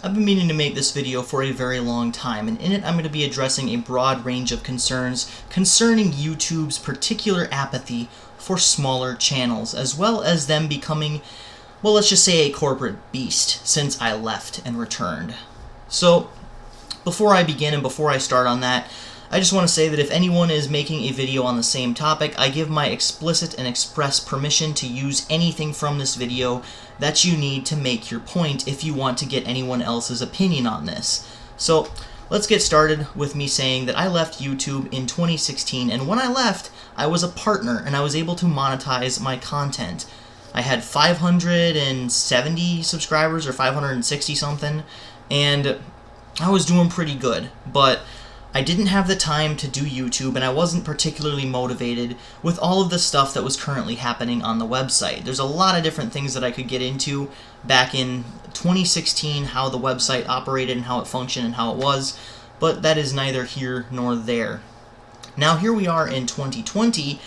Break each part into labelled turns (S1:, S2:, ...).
S1: I've been meaning to make this video for a very long time, and in it I'm going to be addressing a broad range of concerns concerning YouTube's particular apathy for smaller channels, as well as them becoming, well, let's just say a corporate beast since I left and returned. So, before I begin and before I start on that, I just want to say that if anyone is making a video on the same topic, I give my explicit and express permission to use anything from this video that you need to make your point if you want to get anyone else's opinion on this. So, let's get started with me saying that I left YouTube in 2016, and when I left, I was a partner and I was able to monetize my content. I had 570 subscribers or 560 something, and I was doing pretty good, but I didn't have the time to do YouTube, and I wasn't particularly motivated with all of the stuff that was currently happening on the website. There's a lot of different things that I could get into back in 2016, how the website operated and how it functioned and how it was, but that is neither here nor there. Now here we are in 2020,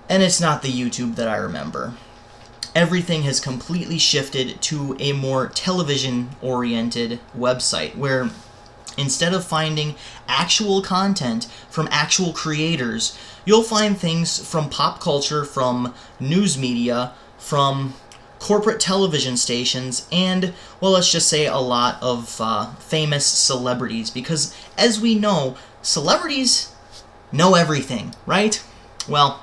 S1: and it's not the YouTube that I remember. Everything has completely shifted to a more television-oriented website, where instead of finding actual content from actual creators, you'll find things from pop culture, from news media, from corporate television stations, and, well, let's just say a lot of famous celebrities, because as we know, celebrities know everything, right? Well,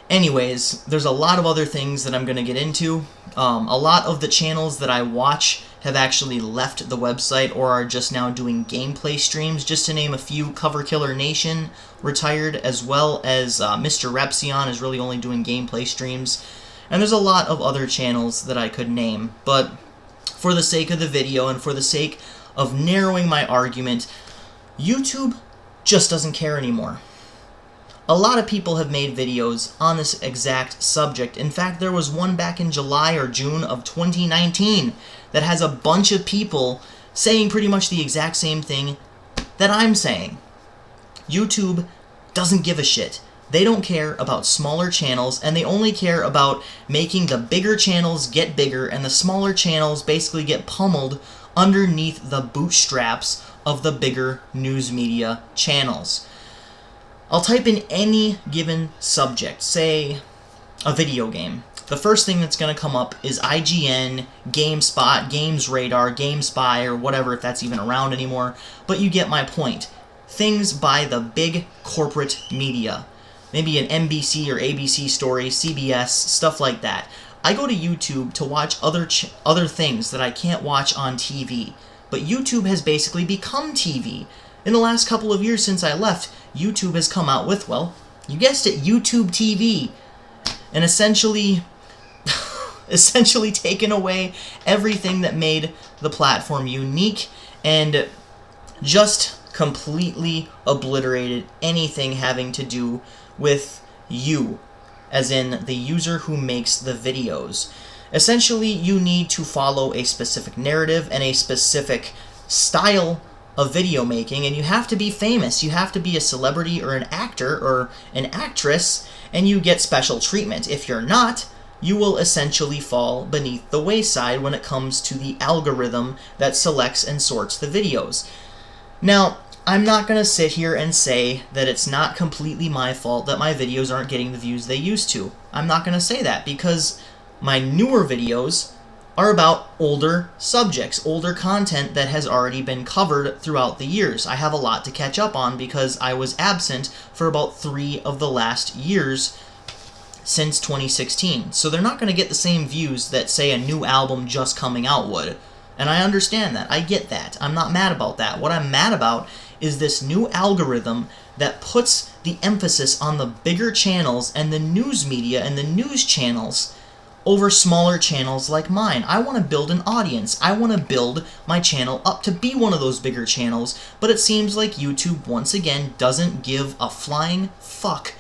S1: anyways, there's a lot of other things that I'm going to get into. A lot of the channels that I watch have actually left the website or are just now doing gameplay streams. Just to name a few, Cover Killer Nation retired, as well as Mr. Repsion is really only doing gameplay streams. And there's a lot of other channels that I could name, but for the sake of the video and for the sake of narrowing my argument, YouTube just doesn't care anymore. A lot of people have made videos on this exact subject. In fact, there was one back in July or June of 2019 that has a bunch of people saying pretty much the exact same thing that I'm saying. YouTube doesn't give a shit. They don't care about smaller channels, and they only care about making the bigger channels get bigger and the smaller channels basically get pummeled underneath the bootstraps of the bigger news media channels. I'll type in any given subject, say a video game. The first thing that's going to come up is IGN, GameSpot, GamesRadar, GameSpy, or whatever, if that's even around anymore, but you get my point. Things by the big corporate media. Maybe an NBC or ABC story, CBS, stuff like that. I go to YouTube to watch other things that I can't watch on TV, but YouTube has basically become TV. In the last couple of years since I left, YouTube has come out with, well, you guessed it, YouTube TV, and essentially taken away everything that made the platform unique and just completely obliterated anything having to do with you, as in the user who makes the videos. Essentially, you need to follow a specific narrative and a specific style of video making, and you have to be famous. You have to be a celebrity or an actor or an actress, and you get special treatment. If you're not, you will essentially fall beneath the wayside when it comes to the algorithm that selects and sorts the videos. Now, I'm not going to sit here and say that it's not completely my fault that my videos aren't getting the views they used to. I'm not going to say that, because my newer videos are about older subjects, older content that has already been covered throughout the years. I have a lot to catch up on because I was absent for about 3 of the last years since 2016. So they're not going to get the same views that, say, a new album just coming out would. And I understand that. I get that. I'm not mad about that. What I'm mad about is this new algorithm that puts the emphasis on the bigger channels and the news media and the news channels over smaller channels like mine. I want to build an audience. I want to build my channel up to be one of those bigger channels, but it seems like YouTube, once again, doesn't give a flying fuck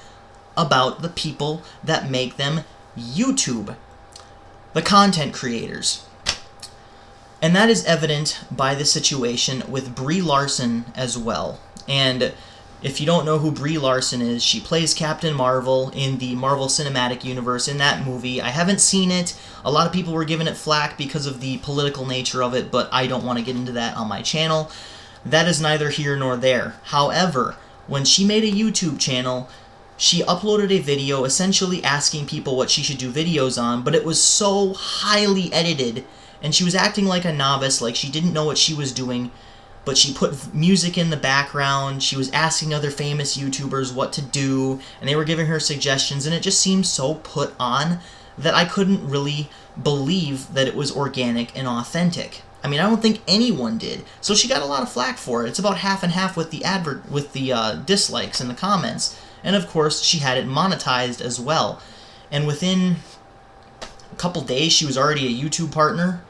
S1: about the people that make them YouTube. The content creators. And that is evident by the situation with Brie Larson as well. And If you don't know who Brie Larson is, she plays Captain Marvel in the Marvel Cinematic Universe in that movie. I haven't seen it. A lot of people were giving it flack because of the political nature of it, but I don't want to get into that on my channel. That is neither here nor there. However, when she made a YouTube channel, she uploaded a video essentially asking people what she should do videos on, but it was so highly edited, and she was acting like a novice, like she didn't know what she was doing. But she put music in the background, she was asking other famous YouTubers what to do, and they were giving her suggestions, and it just seemed so put on that I couldn't really believe that it was organic and authentic. I mean, I don't think anyone did. So she got a lot of flack for it. It's about half and half with the dislikes and the comments. And of course, she had it monetized as well. And within a couple days, she was already a YouTube partner.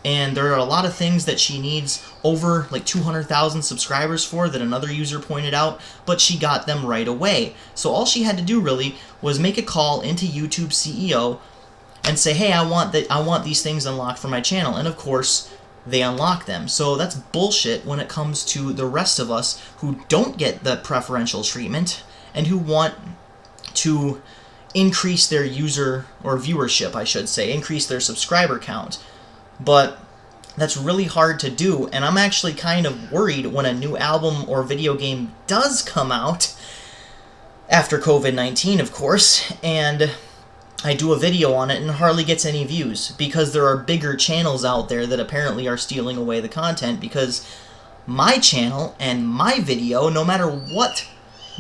S1: And there are a lot of things that she needs over like 200,000 subscribers for that another user pointed out, but she got them right away. So all she had to do really was make a call into YouTube CEO and say, hey, I want these things unlocked for my channel. And of course, they unlock them. So that's bullshit when it comes to the rest of us who don't get the preferential treatment and who want to increase their user or viewership, I should say, increase their subscriber count. But that's really hard to do, and I'm actually kind of worried when a new album or video game does come out, after COVID-19, of course, and I do a video on it and hardly gets any views, because there are bigger channels out there that apparently are stealing away the content, because my channel and my video, no matter what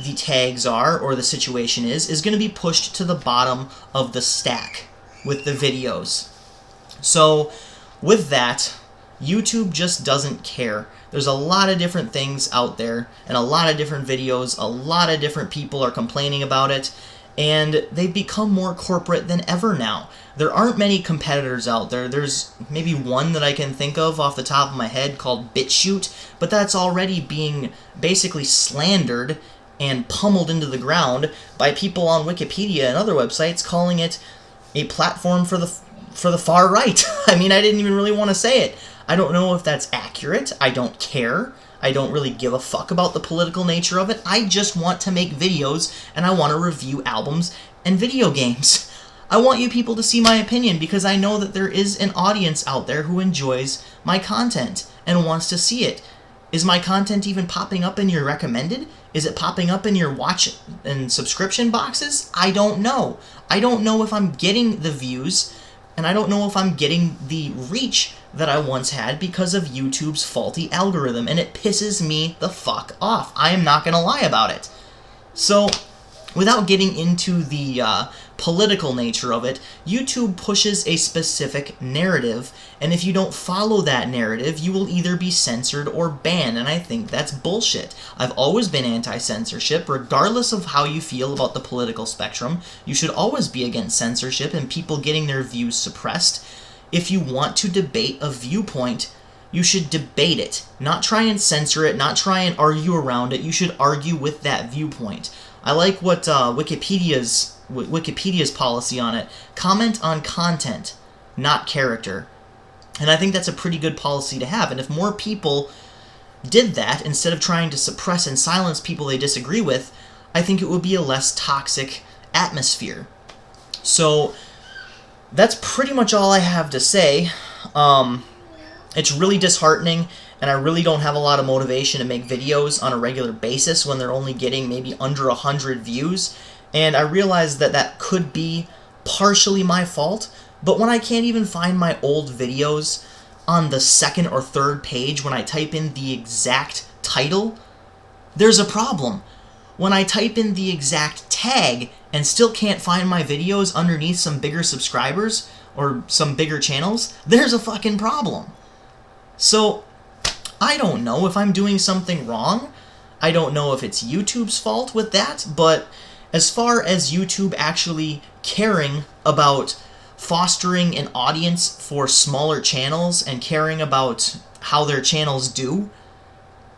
S1: the tags are or the situation is going to be pushed to the bottom of the stack with the videos. So with that, YouTube just doesn't care. There's a lot of different things out there, and a lot of different videos, a lot of different people are complaining about it, and they've become more corporate than ever now. There aren't many competitors out there. There's maybe one that I can think of off the top of my head called BitChute, but that's already being basically slandered and pummeled into the ground by people on Wikipedia and other websites calling it a platform for the far right. I mean, I didn't even really want to say it. I don't know if that's accurate. I don't care. I don't really give a fuck about the political nature of it. I just want to make videos, and I want to review albums and video games. I want you people to see my opinion because I know that there is an audience out there who enjoys my content and wants to see it. Is my content even popping up in your recommended? Is it popping up in your watch and subscription boxes? I don't know. I don't know if I'm getting the views, and I don't know if I'm getting the reach that I once had because of YouTube's faulty algorithm, and it pisses me the fuck off. I am not going to lie about it. So, without getting into the political nature of it, YouTube pushes a specific narrative, and if you don't follow that narrative, you will either be censored or banned, and I think that's bullshit. I've always been anti-censorship, regardless of how you feel about the political spectrum. You should always be against censorship and people getting their views suppressed. If you want to debate a viewpoint, you should debate it, not try and censor it, not try and argue around it. You should argue with that viewpoint. I like what Wikipedia's policy on it. Comment on content, not character. And I think that's a pretty good policy to have. And if more people did that, instead of trying to suppress and silence people they disagree with, I think it would be a less toxic atmosphere. So that's pretty much all I have to say. It's really disheartening, and I really don't have a lot of motivation to make videos on a regular basis when they're only getting maybe under 100 views. And I realize that that could be partially my fault, but when I can't even find my old videos on the second or third page when I type in the exact title, there's a problem. When I type in the exact tag and still can't find my videos underneath some bigger subscribers or some bigger channels, there's a fucking problem. So, I don't know if I'm doing something wrong. I don't know if it's YouTube's fault with that, but as far as YouTube actually caring about fostering an audience for smaller channels and caring about how their channels do,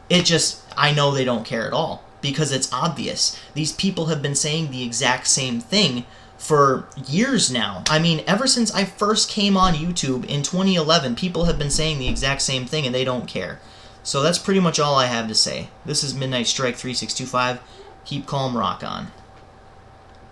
S1: I know they don't care at all, because it's obvious. These people have been saying the exact same thing for years now. I mean, ever since I first came on YouTube in 2011, people have been saying the exact same thing and they don't care. So that's pretty much all I have to say. This is Midnight Strike 3625. Keep calm, rock on.